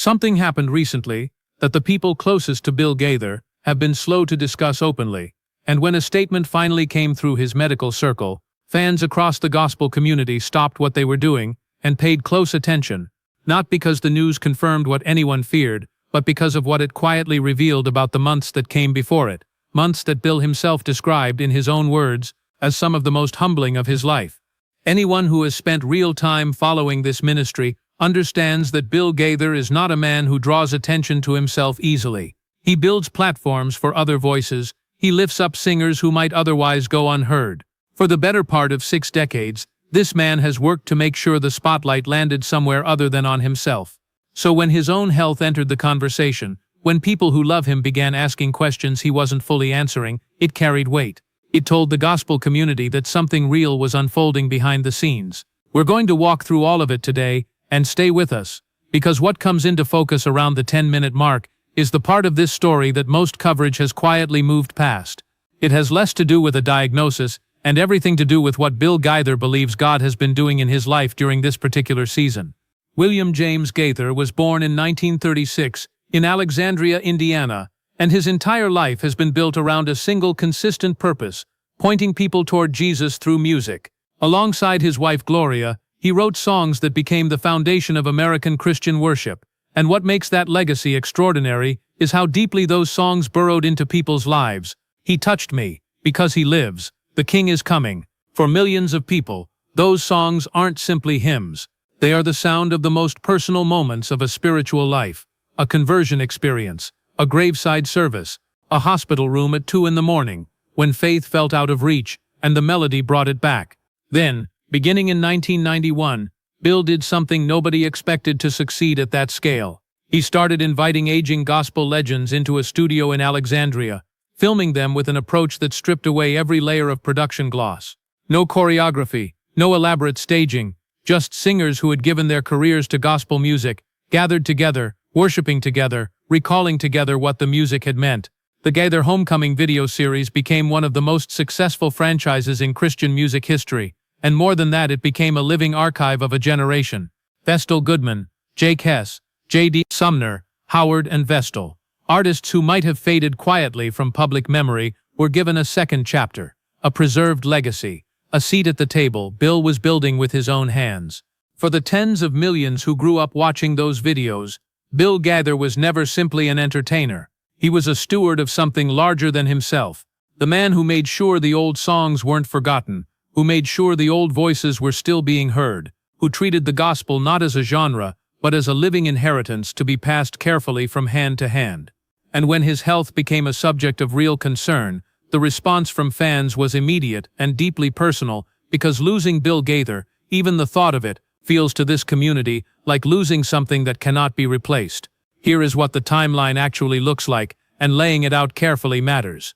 Something happened recently that the people closest to Bill Gaither have been slow to discuss openly, and when a statement finally came through his medical circle, fans across the gospel community stopped what they were doing and paid close attention, not because the news confirmed what anyone feared, but because of what it quietly revealed about the months that came before it, months that Bill himself described in his own words as some of the most humbling of his life. Anyone who has spent real time following this ministry understands that Bill Gaither is not a man who draws attention to himself easily. He builds platforms for other voices. He lifts up singers who might otherwise go unheard. For the better part of 6 decades, this man has worked to make sure the spotlight landed somewhere other than on himself. So when his own health entered the conversation, when people who love him began asking questions he wasn't fully answering, it carried weight. It told the gospel community that something real was unfolding behind the scenes. We're going to walk through all of it today, and stay with us, because what comes into focus around the 10-minute mark is the part of this story that most coverage has quietly moved past. It has less to do with a diagnosis and everything to do with what Bill Gaither believes God has been doing in his life during this particular season. William James Gaither was born in 1936 in Alexandria, Indiana, and his entire life has been built around a single consistent purpose, pointing people toward Jesus through music. Alongside his wife Gloria, he wrote songs that became the foundation of American Christian worship, and what makes that legacy extraordinary is how deeply those songs burrowed into people's lives. He touched me, because he lives. The King is coming. For millions of people, those songs aren't simply hymns. They are the sound of the most personal moments of a spiritual life, a conversion experience, a graveside service, a hospital room at 2 in the morning, when faith felt out of reach, and the melody brought it back. Then, beginning in 1991, Bill did something nobody expected to succeed at that scale. He started inviting aging gospel legends into a studio in Alexandria, filming them with an approach that stripped away every layer of production gloss. No choreography, no elaborate staging, just singers who had given their careers to gospel music, gathered together, worshiping together, recalling together what the music had meant. The Gaither Homecoming video series became one of the most successful franchises in Christian music history. And more than that, it became a living archive of a generation. Vestal Goodman, Jake Hess, J.D. Sumner, Howard and Vestal, artists who might have faded quietly from public memory, were given a second chapter, a preserved legacy, a seat at the table Bill was building with his own hands. For the tens of millions who grew up watching those videos, Bill Gaither was never simply an entertainer. He was a steward of something larger than himself, the man who made sure the old songs weren't forgotten, who made sure the old voices were still being heard, who treated the gospel not as a genre, but as a living inheritance to be passed carefully from hand to hand. And when his health became a subject of real concern, the response from fans was immediate and deeply personal, because losing Bill Gaither, even the thought of it, feels to this community like losing something that cannot be replaced. Here is what the timeline actually looks like, and laying it out carefully matters.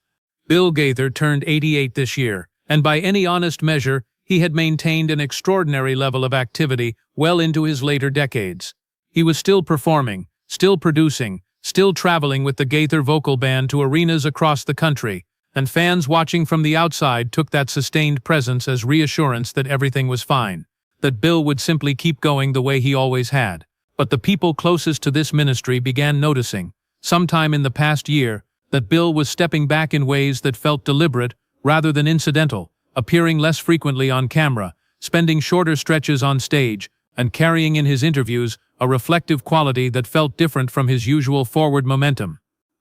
Bill Gaither turned 88 this year, and by any honest measure, he had maintained an extraordinary level of activity well into his later decades. He was still performing, still producing, still traveling with the Gaither Vocal Band to arenas across the country, and fans watching from the outside took that sustained presence as reassurance that everything was fine, that Bill would simply keep going the way he always had. But the people closest to this ministry began noticing, sometime in the past year, that Bill was stepping back in ways that felt deliberate rather than incidental, appearing less frequently on camera, spending shorter stretches on stage, and carrying in his interviews a reflective quality that felt different from his usual forward momentum.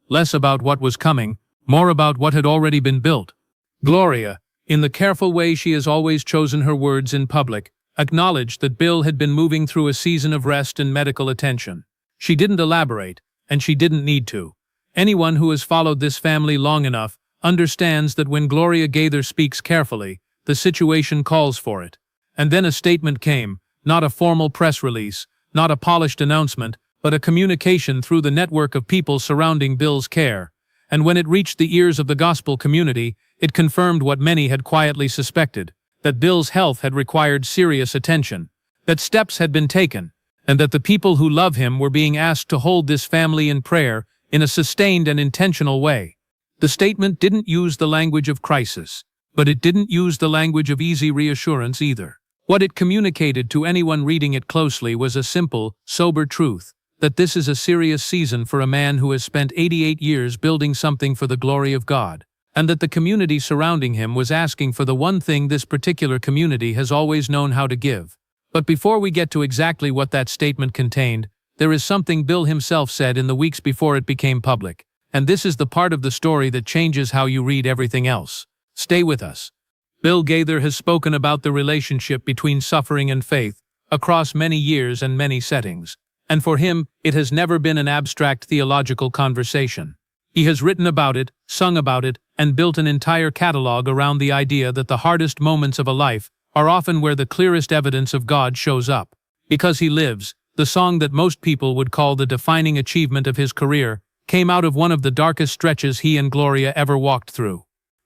Less about what was coming, more about what had already been built. Gloria, in the careful way she has always chosen her words in public, acknowledged that Bill had been moving through a season of rest and medical attention. She didn't elaborate, and she didn't need to. Anyone who has followed this family long enough understands that when Gloria Gaither speaks carefully, the situation calls for it. And then a statement came, not a formal press release, not a polished announcement, but a communication through the network of people surrounding Bill's care. And when it reached the ears of the gospel community, it confirmed what many had quietly suspected, that Bill's health had required serious attention, that steps had been taken, and that the people who love him were being asked to hold this family in prayer in a sustained and intentional way. The statement didn't use the language of crisis, but it didn't use the language of easy reassurance either. What it communicated to anyone reading it closely was a simple, sober truth. that this is a serious season for a man who has spent 88 years building something for the glory of God, and that the community surrounding him was asking for the one thing this particular community has always known how to give. But before we get to exactly what that statement contained, there is something Bill himself said in the weeks before it became public, and this is the part of the story that changes how you read everything else. Stay with us. Bill Gaither has spoken about the relationship between suffering and faith across many years and many settings, and for him, it has never been an abstract theological conversation. He has written about it, sung about it, and built an entire catalog around the idea that the hardest moments of a life are often where the clearest evidence of God shows up. Because He Lives, the song that most people would call the defining achievement of his career, came out of one of the darkest stretches he and Gloria ever walked through.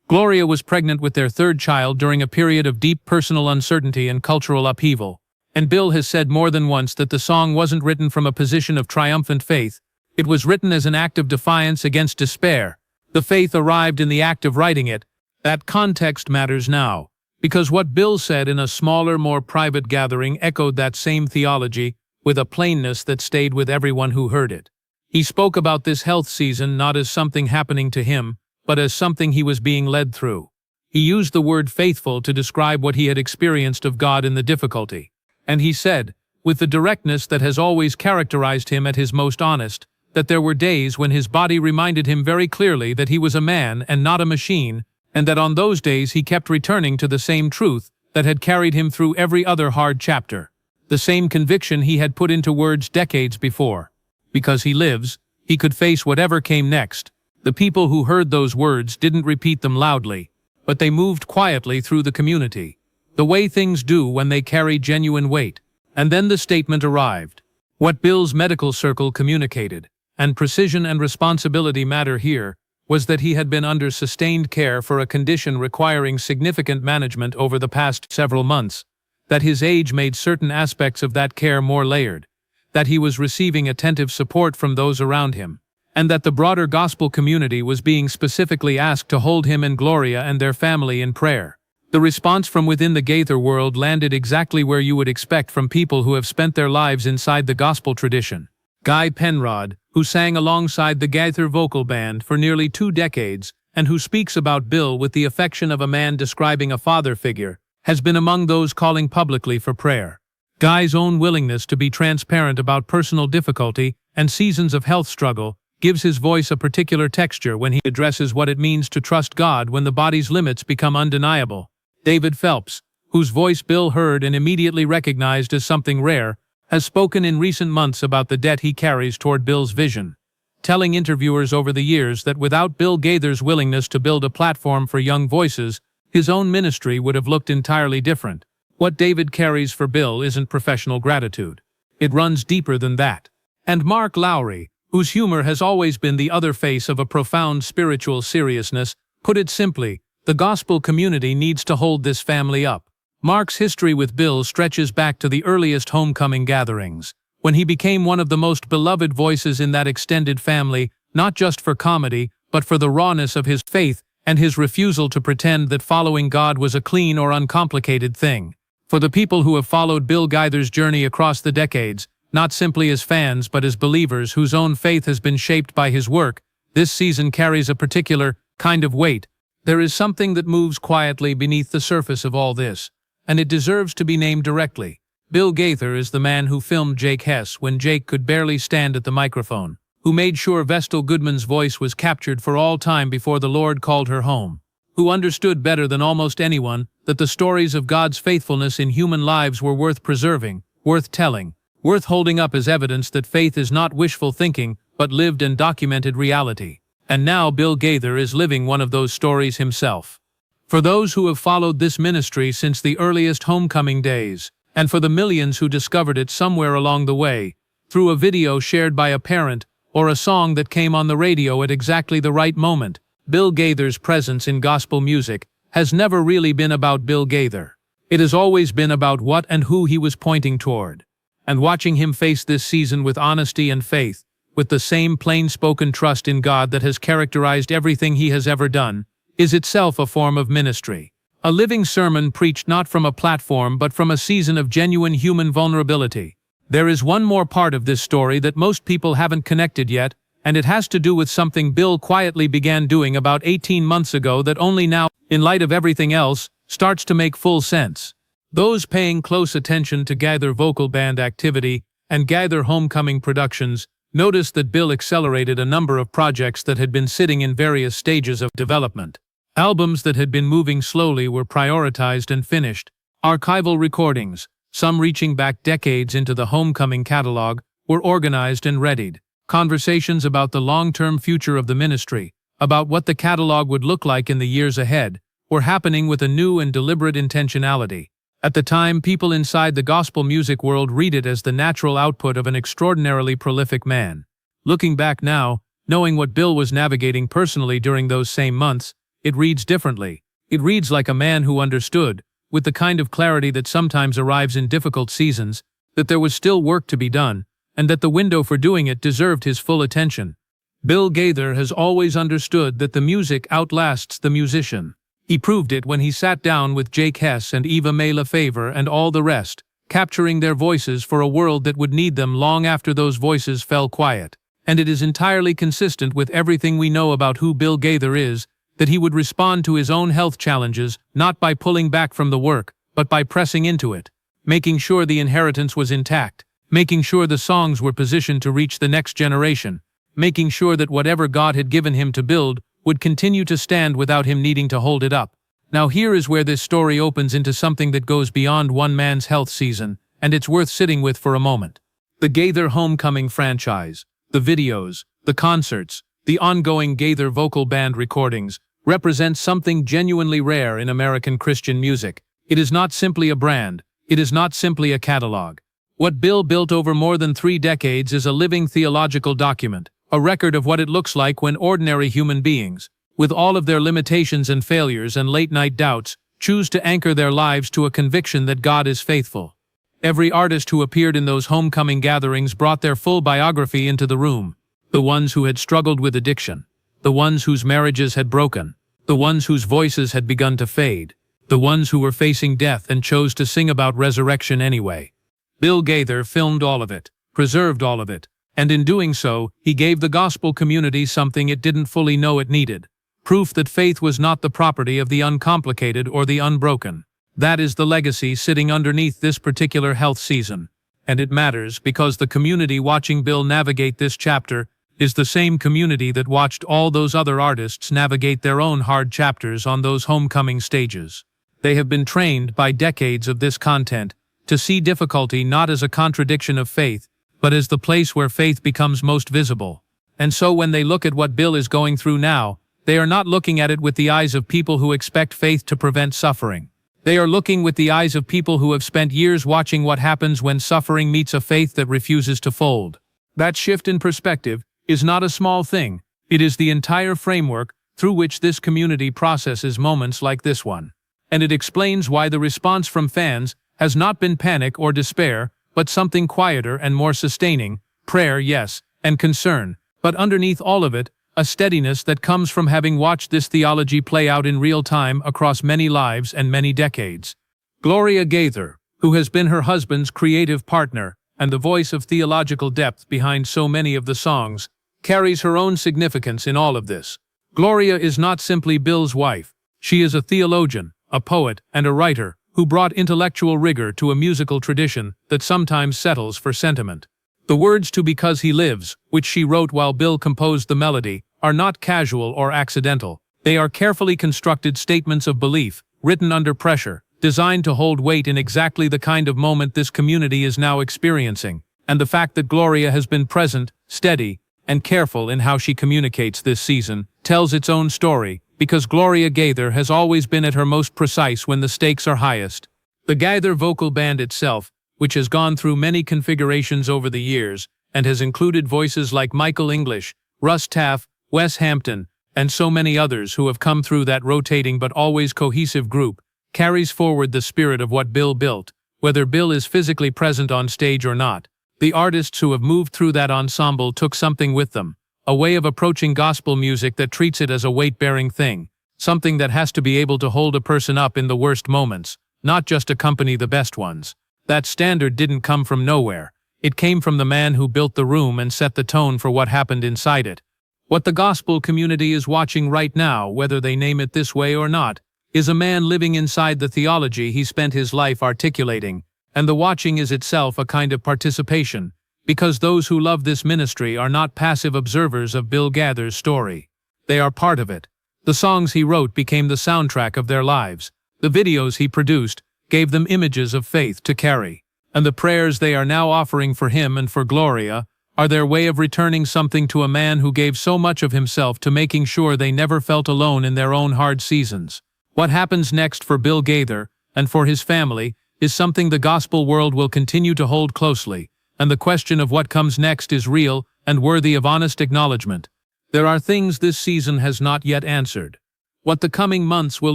Gloria was pregnant with their third child during a period of deep personal uncertainty and cultural upheaval, and Bill has said more than once that the song wasn't written from a position of triumphant faith. It was written as an act of defiance against despair. The faith arrived in the act of writing it. That context matters now, because what Bill said in a smaller, more private gathering echoed that same theology with a plainness that stayed with everyone who heard it. He spoke about this health season not as something happening to him, but as something he was being led through. He used the word faithful to describe what he had experienced of God in the difficulty. And he said, with the directness that has always characterized him at his most honest, that there were days when his body reminded him very clearly that he was a man and not a machine, and that on those days he kept returning to the same truth that had carried him through every other hard chapter, the same conviction he had put into words decades before. Because he lives, he could face whatever came next. The people who heard those words didn't repeat them loudly, but they moved quietly through the community, the way things do when they carry genuine weight. And then the statement arrived. What Bill's medical circle communicated, and precision and responsibility matter here, was that he had been under sustained care for a condition requiring significant management over the past several months, that his age made certain aspects of that care more layered, that he was receiving attentive support from those around him, and that the broader gospel community was being specifically asked to hold him and Gloria and their family in prayer. The response from within the Gaither world landed exactly where you would expect from people who have spent their lives inside the gospel tradition. Guy Penrod, who sang alongside the Gaither Vocal Band for nearly 2 decades, and who speaks about Bill with the affection of a man describing a father figure, has been among those calling publicly for prayer. Guy's own willingness to be transparent about personal difficulty and seasons of health struggle gives his voice a particular texture when he addresses what it means to trust God when the body's limits become undeniable. David Phelps, whose voice Bill heard and immediately recognized as something rare, has spoken in recent months about the debt he carries toward Bill's vision, telling interviewers over the years that without Bill Gaither's willingness to build a platform for young voices, his own ministry would have looked entirely different. What David carries for Bill isn't professional gratitude. It runs deeper than that. And Mark Lowry, whose humor has always been the other face of a profound spiritual seriousness, put it simply, the gospel community needs to hold this family up. Mark's history with Bill stretches back to the earliest homecoming gatherings, when he became one of the most beloved voices in that extended family, not just for comedy, but for the rawness of his faith and his refusal to pretend that following God was a clean or uncomplicated thing. For the people who have followed Bill Gaither's journey across the decades, not simply as fans but as believers whose own faith has been shaped by his work, this season carries a particular kind of weight. There is something that moves quietly beneath the surface of all this, and it deserves to be named directly. Bill Gaither is the man who filmed Jake Hess when Jake could barely stand at the microphone, who made sure Vestal Goodman's voice was captured for all time before the Lord called her home, who understood better than almost anyone that the stories of God's faithfulness in human lives were worth preserving, worth telling, worth holding up as evidence that faith is not wishful thinking, but lived and documented reality. And now Bill Gaither is living one of those stories himself. For those who have followed this ministry since the earliest homecoming days, and for the millions who discovered it somewhere along the way, through a video shared by a parent, or a song that came on the radio at exactly the right moment, Bill Gaither's presence in gospel music has never really been about Bill Gaither. It has always been about what and who he was pointing toward. And watching him face this season with honesty and faith, with the same plain-spoken trust in God that has characterized everything he has ever done, is itself a form of ministry. A living sermon preached not from a platform but from a season of genuine human vulnerability. There is one more part of this story that most people haven't connected yet, and it has to do with something Bill quietly began doing about 18 months ago that only now, in light of everything else, starts to make full sense. Those paying close attention to Gaither Vocal Band activity and Gaither Homecoming Productions noticed that Bill accelerated a number of projects that had been sitting in various stages of development. Albums that had been moving slowly were prioritized and finished. Archival recordings, some reaching back decades into the Homecoming catalog, were organized and readied. Conversations about the long-term future of the ministry, about what the catalog would look like in the years ahead, were happening with a new and deliberate intentionality. At the time, people inside the gospel music world read it as the natural output of an extraordinarily prolific man. Looking back now, knowing what Bill was navigating personally during those same months, it reads differently. It reads like a man who understood, with the kind of clarity that sometimes arrives in difficult seasons, that there was still work to be done, and that the window for doing it deserved his full attention. Bill Gaither has always understood that the music outlasts the musician. He proved it when he sat down with Jake Hess and Eva Mae LaFavor and all the rest, capturing their voices for a world that would need them long after those voices fell quiet. And it is entirely consistent with everything we know about who Bill Gaither is, that he would respond to his own health challenges not by pulling back from the work, but by pressing into it, making sure the inheritance was intact, making sure the songs were positioned to reach the next generation, making sure that whatever God had given him to build would continue to stand without him needing to hold it up. Now here is where this story opens into something that goes beyond one man's health season, and it's worth sitting with for a moment. The Gaither Homecoming franchise, the videos, the concerts, the ongoing Gaither Vocal Band recordings, represent something genuinely rare in American Christian music. It is not simply a brand, it is not simply a catalog. What Bill built over more than 3 decades is a living theological document, a record of what it looks like when ordinary human beings, with all of their limitations and failures and late-night doubts, choose to anchor their lives to a conviction that God is faithful. Every artist who appeared in those homecoming gatherings brought their full biography into the room. The ones who had struggled with addiction, the ones whose marriages had broken, the ones whose voices had begun to fade, the ones who were facing death and chose to sing about resurrection anyway. Bill Gaither filmed all of it, preserved all of it, and in doing so, he gave the gospel community something it didn't fully know it needed. Proof that faith was not the property of the uncomplicated or the unbroken. That is the legacy sitting underneath this particular health season. And it matters because the community watching Bill navigate this chapter is the same community that watched all those other artists navigate their own hard chapters on those homecoming stages. They have been trained by decades of this content to see difficulty not as a contradiction of faith, but as the place where faith becomes most visible. And so when they look at what Bill is going through now, they are not looking at it with the eyes of people who expect faith to prevent suffering. They are looking with the eyes of people who have spent years watching what happens when suffering meets a faith that refuses to fold. That shift in perspective is not a small thing. It is the entire framework through which this community processes moments like this one. And it explains why the response from fans has not been panic or despair, but something quieter and more sustaining, prayer, yes, and concern, but underneath all of it, a steadiness that comes from having watched this theology play out in real time across many lives and many decades. Gloria Gaither, who has been her husband's creative partner and the voice of theological depth behind so many of the songs, carries her own significance in all of this. Gloria is not simply Bill's wife. She is a theologian, a poet, and a writer who brought intellectual rigor to a musical tradition that sometimes settles for sentiment. The words to Because He Lives, which she wrote while Bill composed the melody, are not casual or accidental. They are carefully constructed statements of belief, written under pressure, designed to hold weight in exactly the kind of moment this community is now experiencing. And the fact that Gloria has been present, steady, and careful in how she communicates this season tells its own story, because Gloria Gaither has always been at her most precise when the stakes are highest. The Gaither Vocal Band itself, which has gone through many configurations over the years, and has included voices like Michael English, Russ Taff, Wes Hampton, and so many others who have come through that rotating but always cohesive group, carries forward the spirit of what Bill built, whether Bill is physically present on stage or not. The artists who have moved through that ensemble took something with them, a way of approaching gospel music that treats it as a weight-bearing thing, something that has to be able to hold a person up in the worst moments, not just accompany the best ones. That standard didn't come from nowhere. It came from the man who built the room and set the tone for what happened inside it. What the gospel community is watching right now, whether they name it this way or not, is a man living inside the theology he spent his life articulating, and the watching is itself a kind of participation, because those who love this ministry are not passive observers of Bill Gaither's story. They are part of it. The songs he wrote became the soundtrack of their lives. The videos he produced gave them images of faith to carry. And the prayers they are now offering for him and for Gloria are their way of returning something to a man who gave so much of himself to making sure they never felt alone in their own hard seasons. What happens next for Bill Gaither and for his family is something the gospel world will continue to hold closely, and the question of what comes next is real and worthy of honest acknowledgement. There are things this season has not yet answered. What the coming months will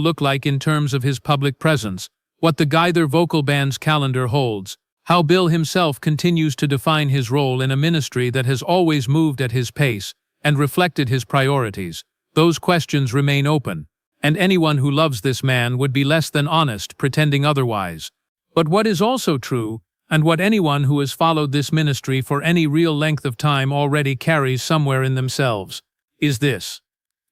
look like in terms of his public presence, what the Gaither Vocal Band's calendar holds, how Bill himself continues to define his role in a ministry that has always moved at his pace and reflected his priorities. Those questions remain open, and anyone who loves this man would be less than honest pretending otherwise. But what is also true, and what anyone who has followed this ministry for any real length of time already carries somewhere in themselves, is this.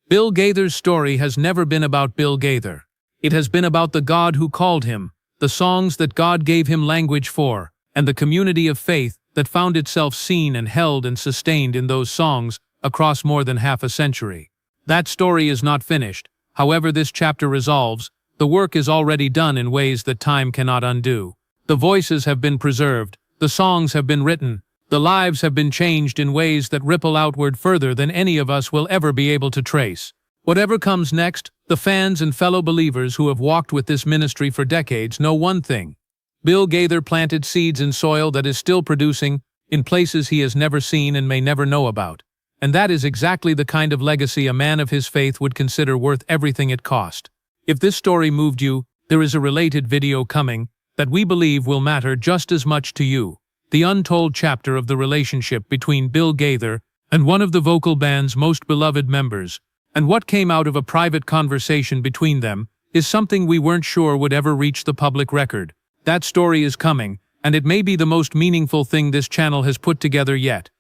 Bill Gaither's story has never been about Bill Gaither. It has been about the God who called him, the songs that God gave him language for, and the community of faith that found itself seen and held and sustained in those songs across more than half a century. That story is not finished. However this chapter resolves, the work is already done in ways that time cannot undo. The voices have been preserved, the songs have been written, the lives have been changed in ways that ripple outward further than any of us will ever be able to trace. Whatever comes next, the fans and fellow believers who have walked with this ministry for decades know one thing. Bill Gaither planted seeds in soil that is still producing, in places he has never seen and may never know about. And that is exactly the kind of legacy a man of his faith would consider worth everything it cost. If this story moved you, there is a related video coming that we believe will matter just as much to you. The untold chapter of the relationship between Bill Gaither and one of the vocal band's most beloved members, and what came out of a private conversation between them, is something we weren't sure would ever reach the public record. That story is coming, and it may be the most meaningful thing this channel has put together yet.